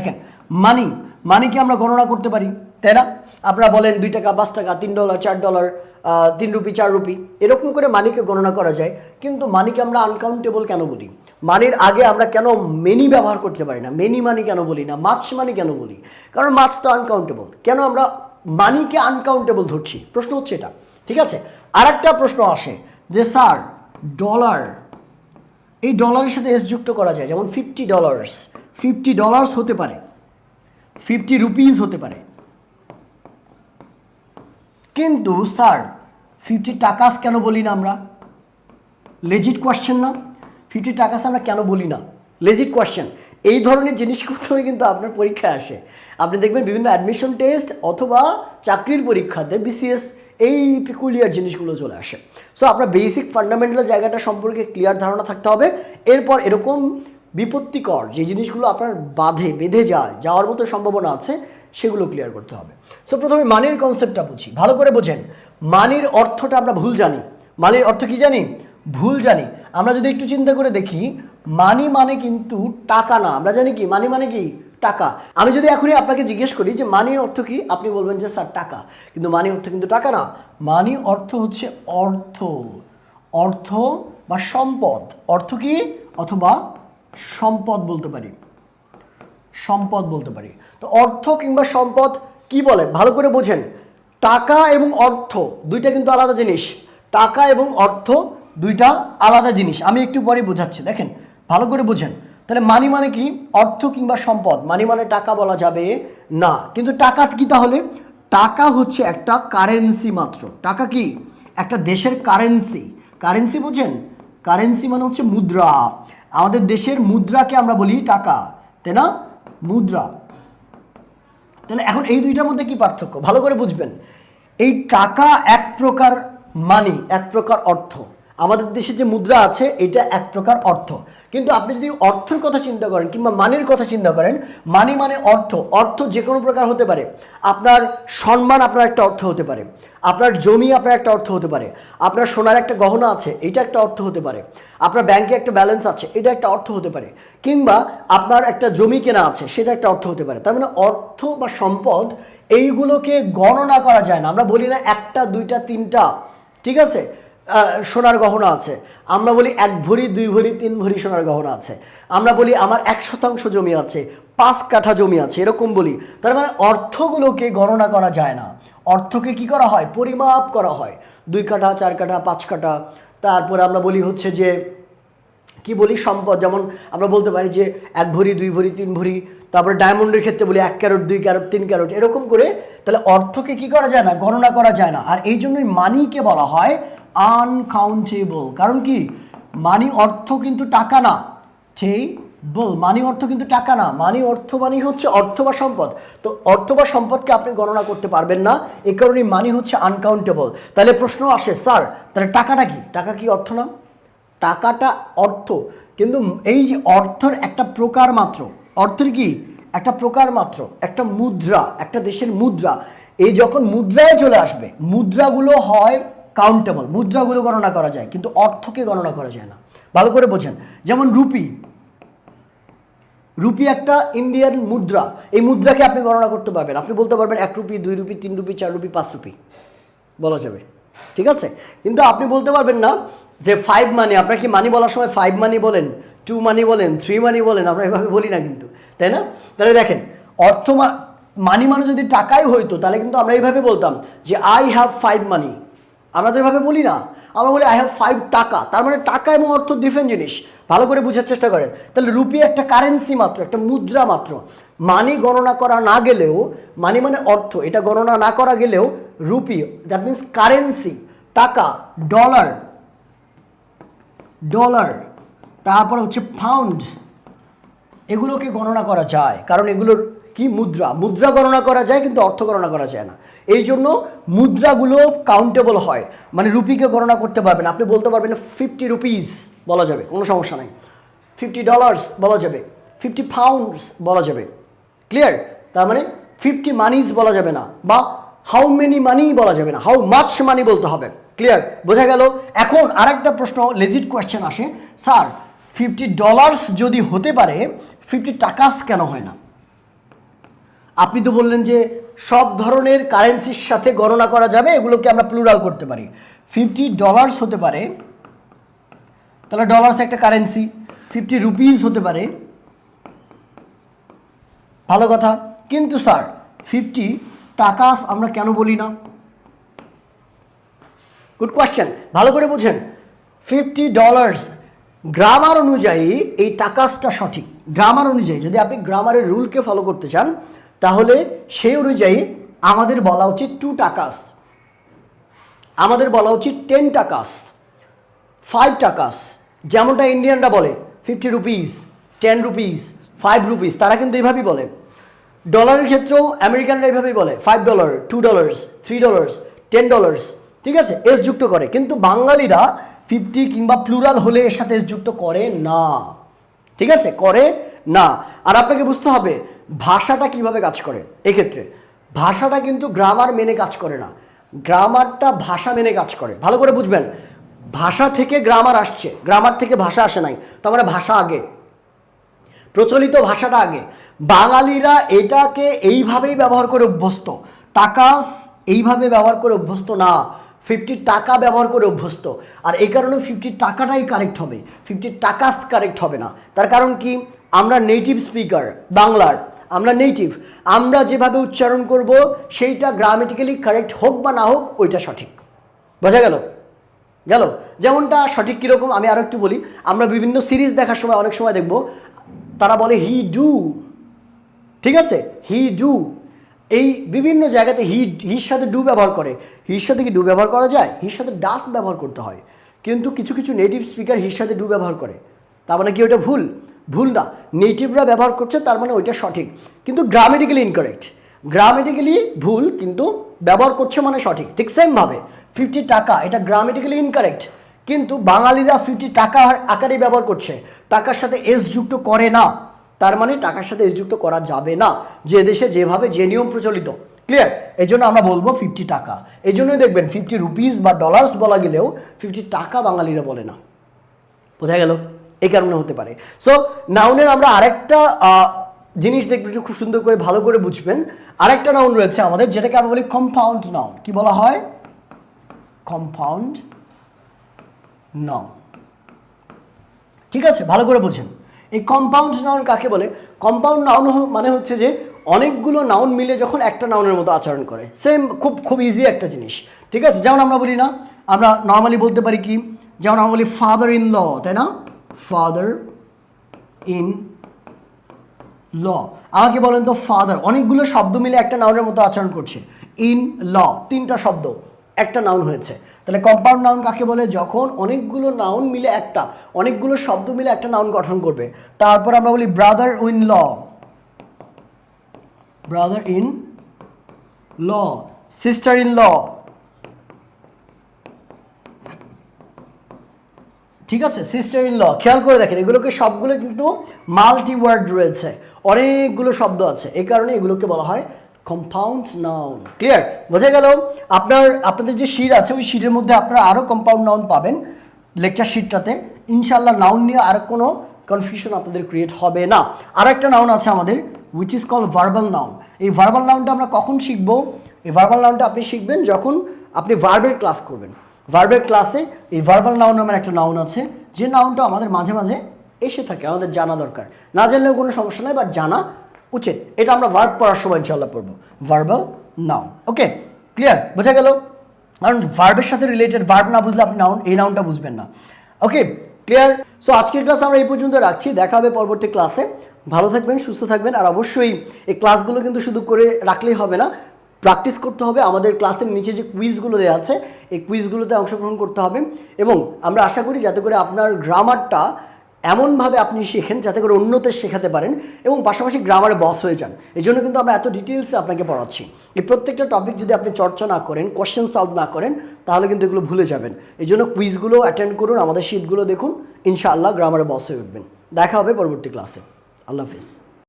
দেখেন মানি, মানিকে আমরা গণনা করতে পারি, তাই না? আপনারা বলেন 2 টাকা, 5 টাকা, $3, $4, 3 রুপি, 4 রুপি, এরকম করে মানিকে গণনা করা যায়। কিন্তু মানিকে আমরা আনকাউন্টেবল কেন বলি? মানির আগে আমরা কেন মেনি ব্যবহার করতে পারি না? মেনি মানি কেন বলি না? মাছ মানি কেন বলি? কারণ মাছ তো আনকাউন্টেবল। কেন আমরা মানিকে আনকাউন্টেবল ধরছি? প্রশ্ন হচ্ছে এটা, ঠিক আছে? আর একটা প্রশ্ন আসে যে স্যার ডলার, এই ডলারের সাথে এস যুক্ত করা যায়, যেমন $50, $50 হতে পারে, 50 রুপিস হতে পারে, কিন্তু স্যার 50 টাকাস কেন বলি না আমরা? লেজিট কোয়েশ্চেন না? 50 টাকাস আমরা কেন বলি না? Legit question. এই ধরনের জিনিসগুলো কিন্তু আপনার পরীক্ষায় আসে। আপনি দেখবেন বিভিন্ন অ্যাডমিশন টেস্ট অথবা চাকরির পরীক্ষাতে বিসিএস এই পিকুলিয়ার জিনিসগুলো চলে আসে। সো আপনার বেসিক ফান্ডামেন্টাল জায়গাটা সম্পর্কে ক্লিয়ার ধারণা থাকতে হবে। এরপর এরকম বিপত্তিকর যে জিনিসগুলো আপনার বেঁধে যাওয়ার মতো সম্ভাবনা আছে সেগুলো ক্লিয়ার করতে হবে। সো প্রথমে মানির কনসেপ্টটা বুঝি, ভালো করে বোঝেন। মানির অর্থটা আমরা ভুল জানি। মানির অর্থ কি জানি? ভুল জানি। আমরা যদি একটু চিন্তা করে দেখি, মানি মানে কিন্তু টাকা না। আমরা জানি কি মানি মানে কি? টাকা। আমি যদি এখনই আপনাকে জিজ্ঞেস করি যে মানির অর্থ কি, আপনি বলবেন যে স্যার টাকা, কিন্তু মানি অর্থ কিন্তু টাকা না। মানি অর্থ হচ্ছে অর্থ, অর্থ বা সম্পদ। অর্থ কি? অথবা সম্পদ বলতে পারি, সম্পদ বলতে পারি। তো অর্থ কিংবা সম্পদ কি বলে ভালো করে বোঝেন। টাকা এবং অর্থ দুইটা কিন্তু আলাদা জিনিস। টাকা এবং অর্থ দুইটা আলাদা জিনিস। আমি একটু পরে বোঝাচ্ছি, দেখেন ভালো করে বোঝেন। তাহলে মানি মানে কি? অর্থ কিংবা সম্পদ। মানি মানে টাকা বলা যাবে না। কিন্তু টাকা কি তাহলে? টাকা হচ্ছে একটা কারেন্সি মাত্র। টাকা কি? একটা দেশের কারেন্সি। কারেন্সি বোঝেন? কারেন্সি মানে হচ্ছে মুদ্রা। আমাদের দেশের মুদ্রাকে আমরা বলি টাকা, তাই না? মুদ্রা। তাহলে এখন এই দুইটার মধ্যে কি পার্থক্য ভালো করে বুঝবেন। এই টাকা এক প্রকার মানি, এক প্রকার অর্থ। আমাদের দেশে যে মুদ্রা আছে এটা এক প্রকার অর্থ। কিন্তু আপনি যদি অর্থের কথা চিন্তা করেন কিংবা মানির কথা চিন্তা করেন, মানি মানে অর্থ। অর্থ যে কোনো প্রকার হতে পারে। আপনার সম্মান আপনার একটা অর্থ হতে পারে, আপনার জমি আপনার একটা অর্থ হতে পারে, আপনার সোনার একটা গহনা আছে এটা একটা অর্থ হতে পারে, আপনার ব্যাংকে একটা ব্যালেন্স আছে এটা একটা অর্থ হতে পারে, কিংবা আপনার একটা জমি কেনা আছে সেটা একটা অর্থ হতে পারে। তার মানে অর্থ বা সম্পদ এইগুলোকে গণনা করা যায় না। আমরা বলি না 1টা 2টা 3টা, ঠিক আছে, সোনার গহনা আছে। আমরা বলি 1 ভরি 2 ভরি 3 ভরি সোনার গহনা আছে। আমরা বলি আমার 1% জমি আছে, 5 কাঠা জমি আছে, এরকম বলি। তার মানে অর্থগুলোকে গণনা করা যায় না। অর্থকে কি করা হয়? পরিমাপ করা হয়। 2 কাঠা 4 কাঠা 5 কাঠা। তারপরে আমরা বলি হচ্ছে যে কি বলি? সম্পদ। যেমন আমরা বলতে পারি যে 1 ভরি 2 ভরি 3 ভরি। তারপরে ডায়মন্ডের ক্ষেত্রে বলি 1 ক্যারেট 2 ক্যারেট 3 ক্যারেট, এরকম করে। তাহলে অর্থকে কি করা যায় না? গণনা করা যায় না। আর এই জন্যই মানিকে বলা হয় আনকাউন্টেবল। কারণ কি? মানি অর্থ কিন্তু টাকা না। ঠিক বল, মানি অর্থ কিন্তু টাকা না। মানি অর্থ মানে হচ্ছে অর্থ বা সম্পদ। তো অর্থ বা সম্পদকে আপনি গণনা করতে পারবেন না, এই কারণেই মানি হচ্ছে আনকাউন্টেবল। তাহলে প্রশ্ন আসে, স্যার তাহলে টাকাটা কি? টাকা কি অর্থ না? টাকাটা অর্থ, কিন্তু এই যে অর্থের একটা প্রকার মাত্র। অর্থের কি? একটা প্রকার মাত্র, একটা মুদ্রা, একটা দেশের মুদ্রা। এই যখন মুদ্রায় চলে আসবে, মুদ্রাগুলো হয় কাউন্টেবল, মুদ্রাগুলো গণনা করা যায়, কিন্তু অর্থকে গণনা করা যায় না। ভালো করে বোঝেন। যেমন রুপি, রুপি একটা ইন্ডিয়ান মুদ্রা। এই মুদ্রাকে আপনি গণনা করতে পারবেন। আপনি বলতে পারবেন 1 rupee 2 rupee 3 rupee 4 rupee 5 rupee বলা যাবে, ঠিক আছে। কিন্তু আপনি বলতে পারবেন না যে 5 মানি। আপনার কি মানি বলার সময় 5 মানি বলেন, 2 মানি বলেন, 3 মানি বলেন? আমরা এভাবে বলি না কিন্তু, তাই না? তাহলে দেখেন, অর্থ মানি মানে যদি টাকাই হইতো তাহলে কিন্তু আমরা এইভাবে বলতাম যে আই হ্যাভ 5 মানি। আমরা তো এভাবে বলি না, আমরা বলি আই হ্যাভ 5 টাকা। তার মানে টাকা এবং অর্থ ডিফারেন্ট জিনিস। ভালো করে বোঝার চেষ্টা করেন। তাহলে রুপি একটা কারেন্সি মাত্র, একটা মুদ্রা মাত্র। মানি গণনা করা না গেলেও, মানি মানে অর্থ, এটা গণনা না করা গেলেও রুপি, দ্যাট মিনস কারেন্সি, টাকা, ডলার, ডলার, তারপর হচ্ছে পাউন্ড, এগুলোকে গণনা করা যায়। কারণ এগুলোর কি? মুদ্রা। মুদ্রা গণনা করা যায় কিন্তু অর্থ গণনা করা যায় না। এই জন্য মুদ্রাগুলো কাউন্টেবল হয়। মানে রুপিকে গণনা করতে পারবেন, আপনি বলতে পারবেন 50 রুপিস বলা যাবে, কোনো সমস্যা নাই। $50 বলা যাবে, 50 পাউন্ডস বলা যাবে। ক্লিয়ার? তার মানে 50 মানিজ বলা যাবে না, বা হাউ মেনি মানি বলা যাবে না, হাউ মাচ মানি বলতে হবে। ক্লিয়ার? বোঝা গেল? এখন আরেকটা প্রশ্ন, লেজিট কোয়েশ্চেন আসে, স্যার $50 যদি হতে পারে, 50 টাকাস কেন হয় না? আপনি তো বললেন যে সব ধরনের কারেন্সির সাথে গণনা করা যাবে, এগুলোকে আমরা প্লুরাল করতে পারি। $50 হতে পারে, তাহলে ডলার্স একটা কারেন্সি। 50 রুপিস হতে পারে, ভালো কথা। কিন্তু স্যার 50 টাকাস আমরা কেন বলি না? গুড কোয়েশ্চেন, ভালো করে বুঝেন। $50 গ্রামার অনুযায়ী এই টাকাসটা সঠিক। গ্রামার অনুযায়ী যদি আপনি গ্রামারের রুলকে ফলো করতে চান, তাহলে সেই অনুযায়ী আমাদের বলা উচিত 2 টাকাস, আমাদের বলা উচিত 10 টাকাস, 5 টাকাস, যেমনটা ইন্ডিয়ানরা বলে 50 রুপিস, 10 রুপিস, 5 রুপিস, তারা কিন্তু এইভাবেই বলে। ডলারের ক্ষেত্রেও আমেরিকানরা এইভাবেই বলে $5, $2, $3, $10, ঠিক আছে, এস যুক্ত করে। কিন্তু বাঙালিরা 50 কিংবা প্লুরাল হলে এর সাথে এস যুক্ত করে না, ঠিক আছে, করে না। আর আপনাকে বুঝতে হবে ভাষাটা কিভাবে কাজ করে। এক্ষেত্রে ভাষাটা কিন্তু গ্রামার মেনে কাজ করে না, গ্রামারটা ভাষা মেনে কাজ করে। ভালো করে বুঝবেন, ভাষা থেকে গ্রামার আসছে, গ্রামার থেকে ভাষা আসে নাই, তার মানে ভাষা আগে, প্রচলিত ভাষাটা আগে। বাঙালিরা এটাকে এইভাবেই ব্যবহার করে অভ্যস্ত, টাকাস এইভাবে ব্যবহার করে অভ্যস্ত না, 50 টাকা ব্যবহার করে অভ্যস্ত। আর এই কারণে 50 টাকাটাই কারেক্ট হবে, 50 টাকাস কারেক্ট হবে না। তার কারণ কি, আমরা নেটিভ স্পিকার বাংলার, আমরা নেটিভ, আমরা যেভাবে উচ্চারণ করব সেইটা গ্রামেটিক্যালি কারেক্ট হোক বা না হোক ওইটা সঠিক। বোঝা গেল? গেল? যেমনটা সঠিক কীরকম আমি আরও একটু বলি। আমরা বিভিন্ন সিরিজ দেখার সময় অনেক সময় দেখব তারা বলে হি ডু, ঠিক আছে, হি ডু, এই বিভিন্ন জায়গাতে হির সাথে ডু ব্যবহার করে। হির সাথে কি ডু ব্যবহার করা যায়? হির সাথে ডাস ব্যবহার করতে হয়। কিন্তু কিছু কিছু নেটিভ স্পিকার হির সাথে ডু ব্যবহার করে, তার মানে কি ওইটা ভুল? ভুল না, নেটিভরা ব্যবহার করছে তার মানে ওইটা সঠিক, কিন্তু গ্রামেটিক্যালি ইনকারেক্ট। গ্রামেটিক্যালি ভুল কিন্তু ব্যবহার করছে মানে সঠিক। ঠিক সেমভাবে 50 টাকা এটা গ্রামেটিক্যালি ইনকারেক্ট, কিন্তু বাঙালিরা 50 টাকা আকারে ব্যবহার করছে, টাকার সাথে এস যুক্ত করে না, তার মানে টাকার সাথে এস যুক্ত করা যাবে না, যে দেশে যেভাবে যে নিয়ম প্রচলিত। ক্লিয়ার? এই জন্য আমরা বলবো 50 টাকা। এই জন্যই দেখবেন 50 রুপিস বা ডলার্স বলা গেলেও 50 টাকা বাঙালিরা বলে না। বোঝা গেল? এই কারণে হতে পারে। সো নাউনের আমরা আরেকটা জিনিস দেখবেন, একটু খুব সুন্দর করে ভালো করে বুঝবেন। আরেকটা নাউন রয়েছে আমাদের, যেটাকে আমরা বলি কম্পাউন্ড নাউন। কি বলা হয়? Compound noun. ঠিক আছে, ভালো করে বোঝেন এই কম্পাউন্ড নাউন কাকে বলে। কম্পাউন্ড নাউন মানে হচ্ছে যে অনেকগুলো নাউন মিলে যখন একটা নাউনের মতো আচরণ করে। সেম, খুব ইজি একটা জিনিস, ঠিক আছে। যেমন আমরা বলি না, আমরা নর্মালি বলতে পারি কি, যেমন আমরা বলি ফাদার ইন ল, তাই না? Father in law. আমাকে বলেন তো ফাদার, অনেকগুলো শব্দ মিলে একটা নাউনের মতো আচরণ করছে। ইন ল, 3টা শব্দ একটা নাউন হয়েছে। তাহলে কম্পাউন্ড নাউন কাকে বলে? যখন অনেকগুলো নাউন মিলে একটা, অনেকগুলো শব্দ মিলে একটা নাউন গঠন করবে। তারপর আমরা বলি brother in law, brother in law, sister in law, ঠিক আছে, সিস্টার ইন ল। খেয়াল করে দেখেন এগুলোকে সবগুলো কিন্তু মাল্টি ওয়ার্ড রয়েছে, অনেকগুলো শব্দ আছে, এই কারণে এগুলোকে বলা হয় কম্পাউন্ড নাউন। ক্লিয়ার? বোঝা গেল? আপনাদের যে শিট আছে ওই শিটের মধ্যে আপনারা আরও কম্পাউন্ড নাউন পাবেন লেকচার শিটটাতে। ইনশাআল্লাহ নাউন নিয়ে আর কোনো কনফিউশন আপনাদের ক্রিয়েট হবে না। আর একটা নাউন আছে আমাদের, which is call verbal noun. এই ভার্বাল নাউনটা আমরা কখন শিখবো? এই ভার্বাল নাউনটা আপনি শিখবেন যখন আপনি ভার্বের ক্লাস করবেন। ভার্বের ক্লাসে এই ভার্বাল নাউন নামের একটা নাউন আছে, যে নাউনটা আমাদের মাঝে মাঝে এসে থাকে, আমাদের জানা দরকার। না জানলেও কোনো সমস্যা নেই, বাট জানা উচিত। এটা আমরা ভার্ব পড়ার সময় ইনশাআল্লাহ পড়বো, ভার্বাল নাউন। ওকে, ক্লিয়ার? বোঝা গেল? কারণ ভার্বের সাথে রিলেটেড, ভার্ব না বুঝলে আপনি এই নাউনটা বুঝবেন না। ওকে, ক্লিয়ার? সো আজকের ক্লাস আমরা এই পর্যন্ত রাখছি, দেখা হবে পরবর্তী ক্লাসে। ভালো থাকবেন, সুস্থ থাকবেন। আর অবশ্যই এই ক্লাসগুলো কিন্তু শুধু করে রাখলেই হবে না, প্র্যাকটিস করতে হবে। আমাদের ক্লাসের নিচে যে কুইজগুলো দেওয়া আছে এই কুইজগুলোতে অংশগ্রহণ করতে হবে, এবং আমরা আশা করি যাতে করে আপনার গ্রামারটা এমনভাবে আপনি শেখেন যাতে করে অন্যদের শেখাতে পারেন এবং পাশাপাশি গ্রামারে বস হয়ে যান। এই জন্য কিন্তু আমরা এত ডিটেলসে আপনাকে পড়াচ্ছি। এই প্রত্যেকটা টপিক যদি আপনি চর্চা না করেন, কোয়েশ্চেন সলভ না করেন, তাহলে কিন্তু এগুলো ভুলে যাবেন। এই জন্য কুইজগুলো অ্যাটেন্ড করুন, আমাদের শিটগুলো দেখুন, ইনশাআল্লাহ গ্রামারে বস হয়ে উঠবেন। দেখা হবে পরবর্তী ক্লাসে। আল্লাহ হাফিজ।